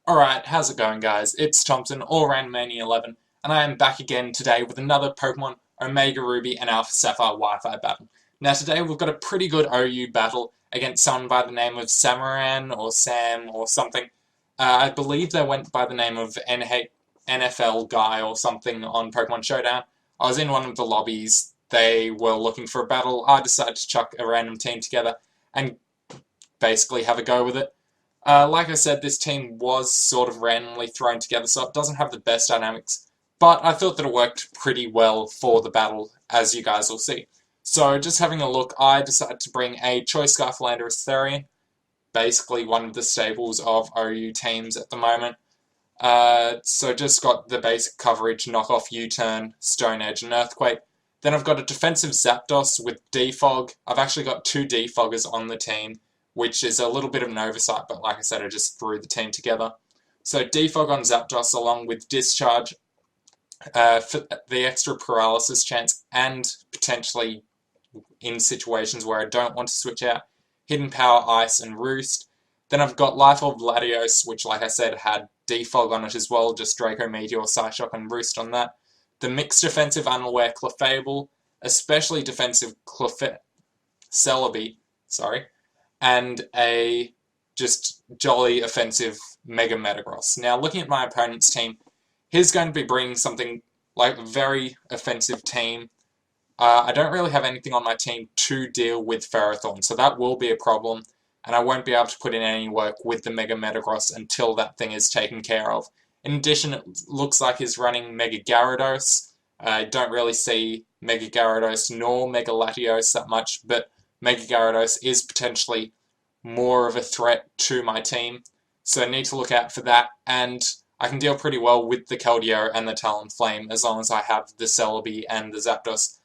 Alright, how's it going guys? It's Thompson, All-Round Mania 11, and I am back again today with another Pokemon Omega Ruby and Alpha Sapphire Wi-Fi battle. Now today we've got a pretty good OU battle against someone by the name of Samaran or Sam or something. I believe they went by the name of NFL Guy or something on Pokemon Showdown. I was in one of the lobbies, they were looking for a battle, I decided to chuck a random team together and basically have a go with it. Like I said, this team was sort of randomly thrown together, so it doesn't have the best dynamics, but I thought that it worked pretty well for the battle, as you guys will see. So, just having a look, I decided to bring a Choice Scarf Landorus Therian, basically one of the staples of OU teams at the moment. So just got the basic coverage, Knock Off, U-Turn, Stone Edge, and Earthquake. Then I've got a defensive Zapdos with Defog. I've actually got two Defoggers on the team, which is a little bit of an oversight, but like I said, I just threw the team together. So Defog on Zapdos along with Discharge for the extra paralysis chance and potentially in situations where I don't want to switch out, Hidden Power, Ice, and Roost. Then I've got Life Orb Latios, which like I said had Defog on it as well, just Draco Meteor, Psyshock, and Roost on that. The mixed defensive Unaware Clefable, especially defensive Celebi, and a just jolly offensive Mega Metagross. Now, looking at my opponent's team, he's going to be bringing something like a very offensive team. I don't really have anything on my team to deal with Ferrothorn, so that will be a problem, and I won't be able to put in any work with the Mega Metagross until that thing is taken care of. In addition, it looks like he's running Mega Gyarados. I don't really see Mega Gyarados nor Mega Latios that much, but Mega Gyarados is potentially more of a threat to my team, so I need to look out for that, and I can deal pretty well with the Keldeo and the Talonflame as long as I have the Celebi and the Zapdos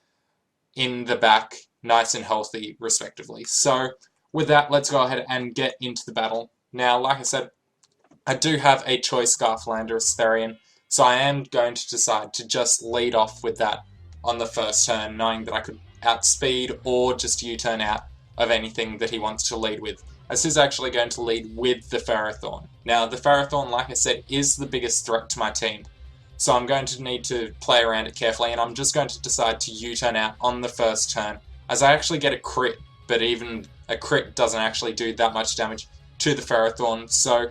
in the back, nice and healthy, respectively. So, with that, let's go ahead and get into the battle. Now, like I said, I do have a Choice Scarf Landorus Therian, so I am going to decide to just lead off with that on the first turn, knowing that I could outspeed or just U-turn out of anything that he wants to lead with, as he's actually going to lead with the Ferrothorn. Now, the Ferrothorn, like I said, is the biggest threat to my team, so I'm going to need to play around it carefully, and I'm just going to decide to U-turn out on the first turn, as I actually get a crit, but even a crit doesn't actually do that much damage to the Ferrothorn, so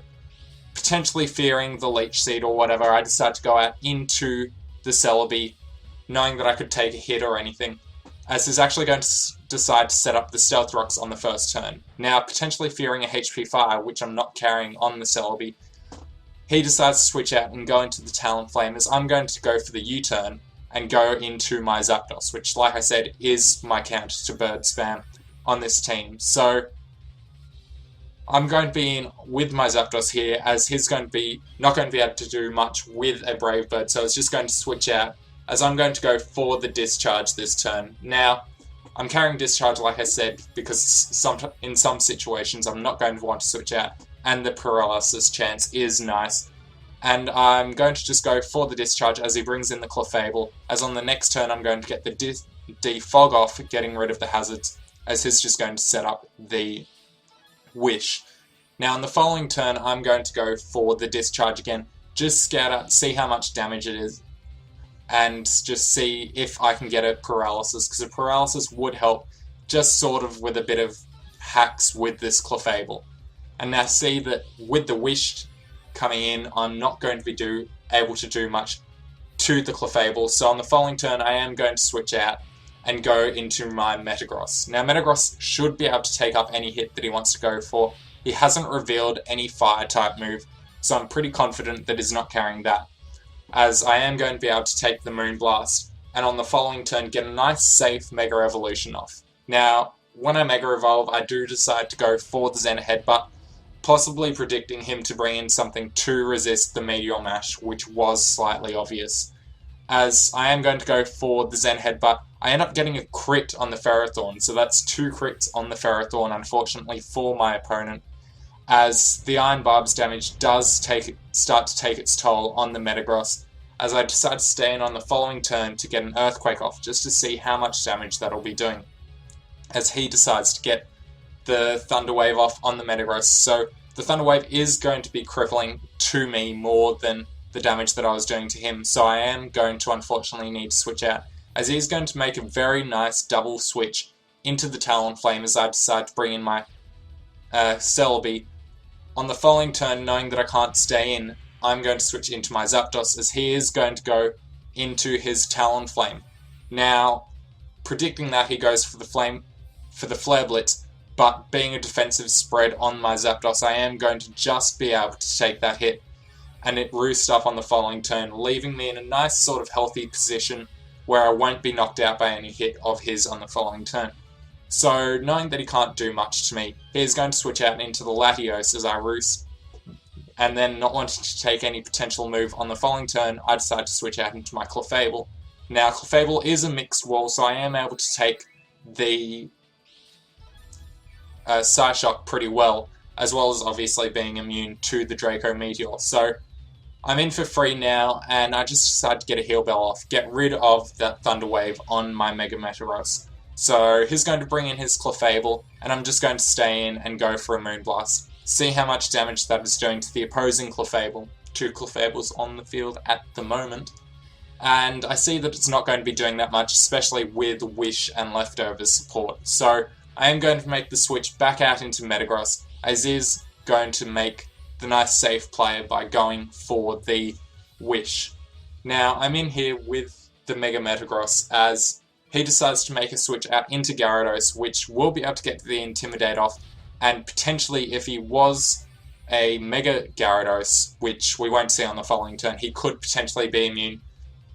potentially fearing the Leech Seed or whatever, I decide to go out into the Celebi, knowing that I could take a hit or anything, as he's actually going to decide to set up the Stealth Rocks on the first turn. Now, potentially fearing a HP Fire, which I'm not carrying on the Celebi, he decides to switch out and go into the Talonflame, as I'm going to go for the U-turn and go into my Zapdos, which, like I said, is my counter to Bird Spam on this team. So, I'm going to be in with my Zapdos here, as he's going to be not going to be able to do much with a Brave Bird, so it's just going to switch out, as I'm going to go for the Discharge this turn. Now, I'm carrying Discharge, like I said, because in some situations I'm not going to want to switch out, and the Paralysis chance is nice. And I'm going to just go for the Discharge as he brings in the Clefable, as on the next turn I'm going to get the Defog off, getting rid of the hazards, as he's just going to set up the Wish. Now, on the following turn, I'm going to go for the Discharge again, just scout out, see how much damage it is, and just see if I can get a Paralysis, because a Paralysis would help just sort of with a bit of hacks with this Clefable. And now see that with the Wish coming in, I'm not going to be able to do much to the Clefable, so on the following turn I am going to switch out and go into my Metagross. Now, Metagross should be able to take up any hit that he wants to go for. He hasn't revealed any Fire-type move, so I'm pretty confident that he's not carrying that, as I am going to be able to take the Moonblast, and on the following turn get a nice, safe Mega Evolution off. Now, when I Mega Evolve, I do decide to go for the Zen Headbutt, possibly predicting him to bring in something to resist the Meteor Mash, which was slightly obvious. As I am going to go for the Zen Headbutt, I end up getting a crit on the Ferrothorn, so that's 2 crits on the Ferrothorn, unfortunately, for my opponent, as the Iron Barb's damage does start to take its toll on the Metagross, as I decide to stay in on the following turn to get an Earthquake off, just to see how much damage that'll be doing, as he decides to get the Thunder Wave off on the Metagross. So the Thunder Wave is going to be crippling to me more than the damage that I was doing to him, so I am going to unfortunately need to switch out, as he's going to make a very nice double switch into the Talonflame as I decide to bring in my Celebi. On the following turn, knowing that I can't stay in, I'm going to switch into my Zapdos, as he is going to go into his Talonflame. Now, predicting that he goes for the Flare Blitz, but being a defensive spread on my Zapdos, I am going to just be able to take that hit, and it roosts up on the following turn, leaving me in a nice sort of healthy position where I won't be knocked out by any hit of his on the following turn. So, knowing that he can't do much to me, he's going to switch out into the Latios as I roost, and then not wanting to take any potential move on the following turn, I decide to switch out into my Clefable. Now, Clefable is a mixed wall, so I am able to take the Psyshock pretty well, as well as obviously being immune to the Draco Meteor. So, I'm in for free now, and I just decided to get a Heal Bell off, get rid of that Thunder Wave on my Mega Metagross. So he's going to bring in his Clefable, and I'm just going to stay in and go for a Moonblast. See how much damage that is doing to the opposing Clefable. 2 Clefables on the field at the moment. And I see that it's not going to be doing that much, especially with Wish and Leftovers support. So I am going to make the switch back out into Metagross, as is going to make the nice safe player by going for the Wish. Now, I'm in here with the Mega Metagross, as he decides to make a switch out into Gyarados, which will be able to get the Intimidate off, and potentially if he was a Mega Gyarados, which we won't see on the following turn, he could potentially be immune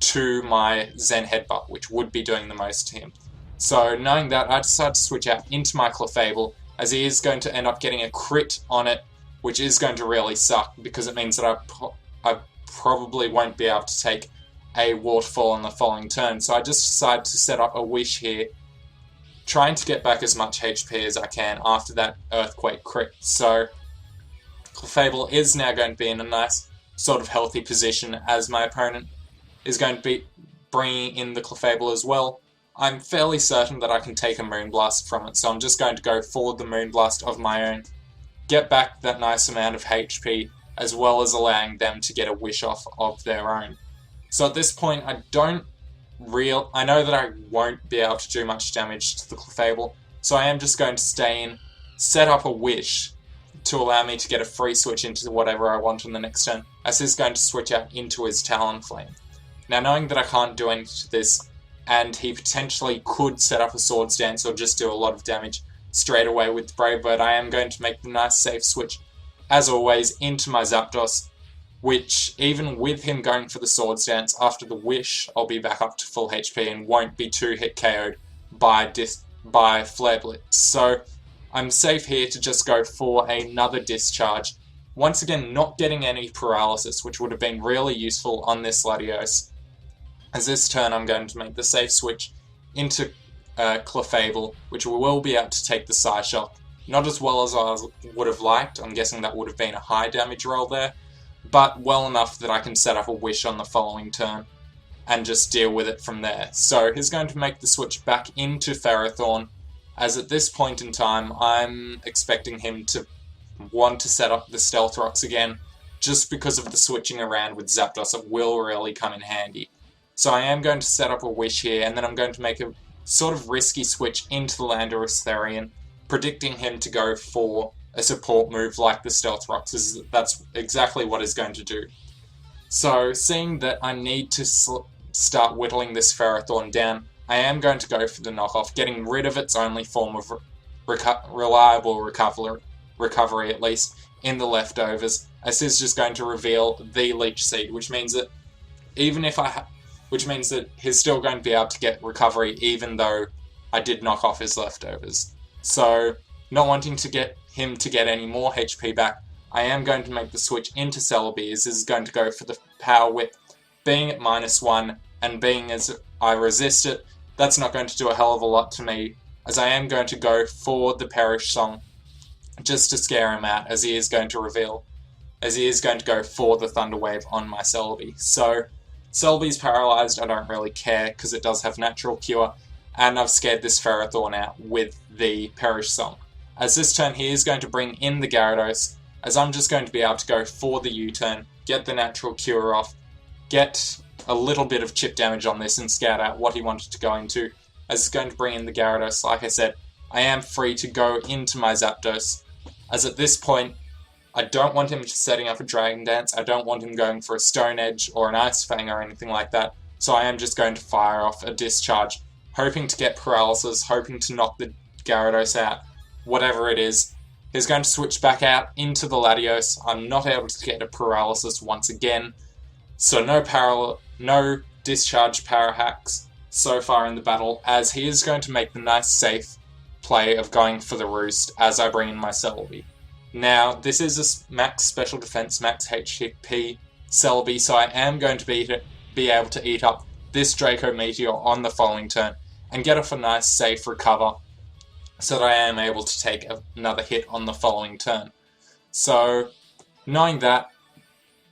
to my Zen Headbutt, which would be doing the most to him. So knowing that, I decide to switch out into my Clefable, as he is going to end up getting a crit on it, which is going to really suck, because it means that I probably won't be able to take a Waterfall on the following turn. So I just decided to set up a Wish here, trying to get back as much HP as I can after that Earthquake crit. So Clefable is now going to be in a nice sort of healthy position, as my opponent is going to be bringing in the Clefable as well. I'm fairly certain that I can take a Moonblast from it, so I'm just going to go for the Moonblast of my own, get back that nice amount of HP, as well as allowing them to get a Wish off of their own. So at this point, I know that I won't be able to do much damage to the Clefable, so I am just going to stay in, set up a Wish to allow me to get a free switch into whatever I want on the next turn, as he's going to switch out into his Talonflame. Now, knowing that I can't do anything to this, and he potentially could set up a Swords Dance or just do a lot of damage straight away with Brave Bird, I am going to make the nice safe switch, as always, into my Zapdos, which, even with him going for the Swords Dance, after the Wish, I'll be back up to full HP and won't be 2-hit KO'd by Flare Blitz. So I'm safe here to just go for another Discharge. Once again, not getting any Paralysis, which would have been really useful on this Latios. As this turn, I'm going to make the safe switch into Clefable, which will be able to take the Psyshock. Not as well as I would have liked. I'm guessing that would have been a high damage roll there, but well enough that I can set up a Wish on the following turn and just deal with it from there. So he's going to make the switch back into Ferrothorn, as at this point in time I'm expecting him to want to set up the Stealth Rocks again, just because of the switching around with Zapdos. It will really come in handy. So I am going to set up a Wish here, and then I'm going to make a sort of risky switch into the Landorus Therian, predicting him to go for a support move like the Stealth Rocks, as that's exactly what he's going to do. So, seeing that I need to start whittling this Ferrothorn down, I am going to go for the knockoff, getting rid of its only form of reliable recovery, at least, in the Leftovers, as this is just going to reveal the Leech Seed, which means that he's still going to be able to get recovery even though I did knock off his Leftovers. So, not wanting to get him to get any more HP back, I am going to make the switch into Celebi, as this is going to go for the Power Whip. Being at -1, and being as I resist it, that's not going to do a hell of a lot to me, as I am going to go for the Perish Song, just to scare him out, as he is going to go for the Thunder Wave on my Celebi. So, Celebi's paralysed, I don't really care, because it does have Natural Cure, and I've scared this Ferrothorn out with the Perish Song. As this turn he is going to bring in the Gyarados, as I'm just going to be able to go for the U-turn, get the natural cure off, get a little bit of chip damage on this and scout out what he wanted to go into, as it's going to bring in the Gyarados. Like I said, I am free to go into my Zapdos, as at this point, I don't want him setting up a Dragon Dance, I don't want him going for a Stone Edge or an Ice Fang or anything like that, so I am just going to fire off a Discharge, hoping to get Paralysis, hoping to knock the Gyarados out, whatever it is. He's going to switch back out into the Latios. I'm not able to get a Paralysis once again, so no Discharge Power Hacks so far in the battle, as he is going to make the nice safe play of going for the Roost as I bring in my Celebi. Now, this is a max special defense, max HP Celebi, so I am going to be able to eat up this Draco Meteor on the following turn and get off a nice safe recover so that I am able to take another hit on the following turn. So, knowing that,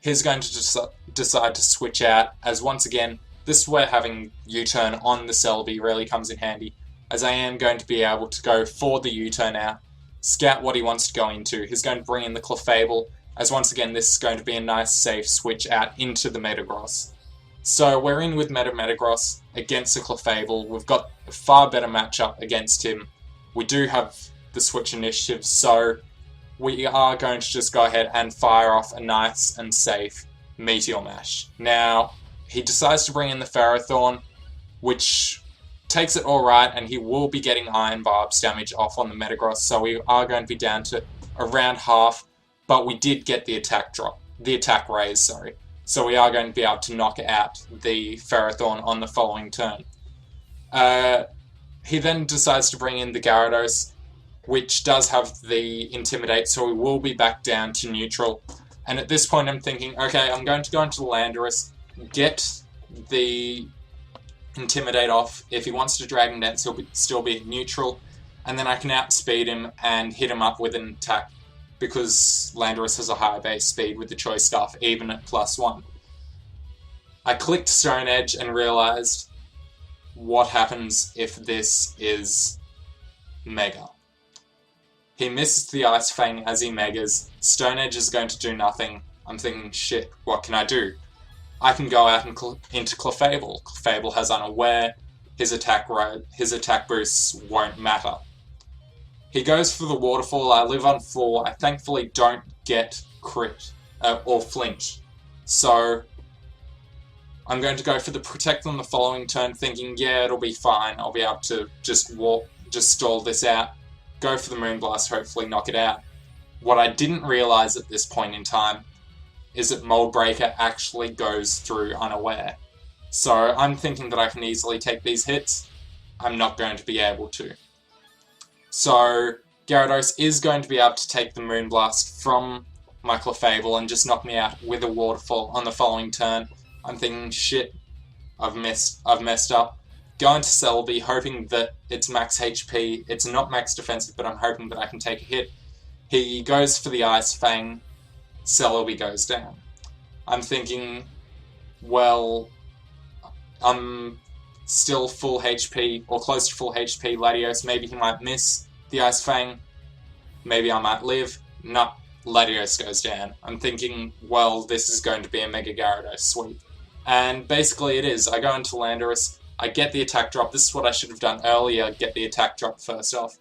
he's going to decide to switch out, as once again, this is where having U-turn on the Celebi really comes in handy, as I am going to be able to go for the U-turn out, scout what he wants to go into. He's going to bring in the Clefable, as once again this is going to be a nice safe switch out into the Metagross. So we're in with Metagross against the Clefable. We've got a far better matchup against him. We do have the switch initiative, so we are going to just go ahead and fire off a nice and safe Meteor Mash. Now, he decides to bring in the Ferrothorn, which takes it alright, and he will be getting Iron Barbs damage off on the Metagross, so we are going to be down to around half, but we did get the attack raise, sorry. So we are going to be able to knock out the Ferrothorn on the following turn. He then decides to bring in the Gyarados, which does have the Intimidate, so we will be back down to neutral. And at this point I'm thinking, okay, I'm going to go into the Landorus, get the Intimidate off. If he wants to Dragon Dance, he'll still be neutral, and then I can outspeed him and hit him up with an attack, because Landorus has a higher base speed with the Choice Scarf, even at +1. I clicked Stone Edge and realized what happens if this is Mega. He misses the Ice Fang as he Megas. Stone Edge is going to do nothing. I'm thinking, shit, what can I do? I can go out into Clefable. Clefable has Unaware. His attack boosts won't matter. He goes for the Waterfall. I live on 4. I thankfully don't get crit or flinch. So I'm going to go for the Protect on the following turn, thinking, yeah, it'll be fine. I'll be able to just stall this out. Go for the Moonblast, hopefully knock it out. What I didn't realize at this point in time is that Mold Breaker actually goes through Unaware. So I'm thinking that I can easily take these hits. I'm not going to be able to. So Gyarados is going to be able to take the Moonblast from my Clefable and just knock me out with a Waterfall on the following turn. I'm thinking, shit, I've messed up. Going to Celebi, hoping that it's max HP. It's not max defensive, but I'm hoping that I can take a hit. He goes for the Ice Fang. Celebi goes down. I'm thinking, well, I'm still full HP, or close to full HP, Latios. Maybe he might miss the Ice Fang. Maybe I might live. No, Latios goes down. I'm thinking, well, this is going to be a Mega Gyarados sweep. And basically it is. I go into Landorus, I get the attack drop. This is what I should have done earlier, get the attack drop first off.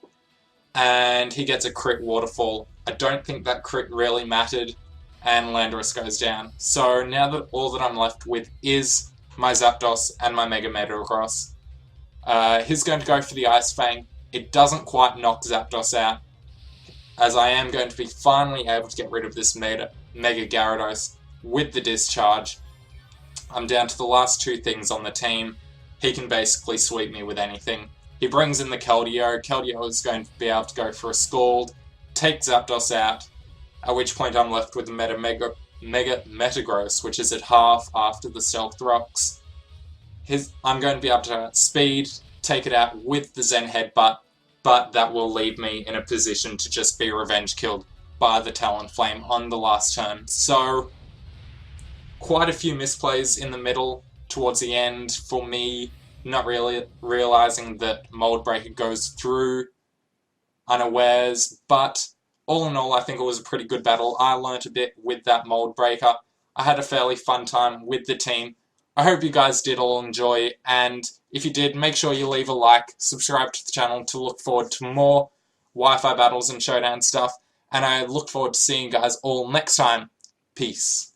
And he gets a crit Waterfall. I don't think that crit really mattered, and Landorus goes down. So now that all that I'm left with is my Zapdos and my Mega Metagross. He's going to go for the Ice Fang. It doesn't quite knock Zapdos out, as I am going to be finally able to get rid of this Mega Gyarados with the Discharge. I'm down to the last 2 things on the team. He can basically sweep me with anything. He brings in the Keldeo. Keldeo is going to be able to go for a Scald, take Zapdos out, at which point I'm left with the Mega Metagross, which is at half after the Stealth Rocks. I'm going to be able to speed, take it out with the Zen Headbutt, but that will leave me in a position to just be revenge killed by the Talonflame on the last turn. So, quite a few misplays in the middle towards the end for me, not really realizing that Mold Breaker goes through unawares, but all in all, I think it was a pretty good battle. I learnt a bit with that mold breaker. I had a fairly fun time with the team. I hope you guys did all enjoy, and if you did, make sure you leave a like, subscribe to the channel to look forward to more Wi-Fi battles and showdown stuff, and I look forward to seeing you guys all next time. Peace.